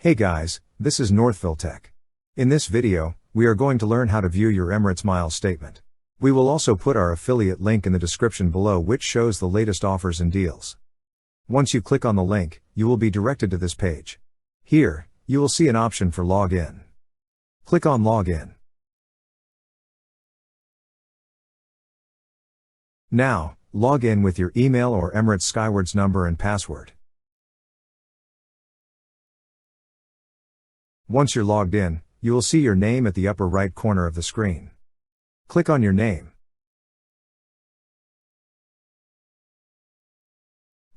Hey guys, this is Northville Tech. In this video, we are going to learn how to view your Emirates miles statement. We will also put our affiliate link in the description below, which shows the latest offers and deals. Once you click on the link, you will be directed to this page. Here, you will see an option for login. Click on login. Now, log in with your email or Emirates Skywards number and password. Once you're logged in, you will see your name at the upper right corner of the screen. Click on your name.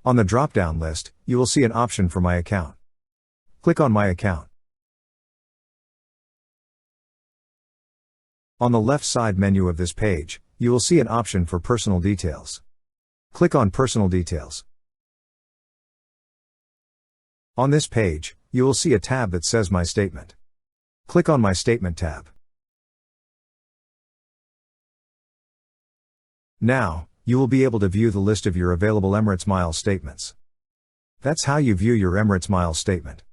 On the drop-down list, you will see an option for My Account. Click on My Account. On the left side menu of this page, you will see an option for Personal Details. Click on Personal Details. On this page, you will see a tab that says My Statement. Click on My Statement tab. Now, you will be able to view the list of your available Emirates miles statements. That's how you view your Emirates miles statement.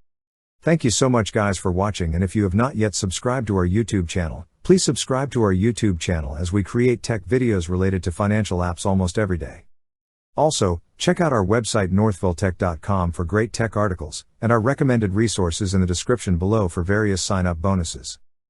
Thank you so much guys for watching, and if you have not yet subscribed to our YouTube channel, please subscribe to our YouTube channel as we create tech videos related to financial apps almost every day. Also, check out our website northvilletech.com for great tech articles, and our recommended resources in the description below for various sign-up bonuses.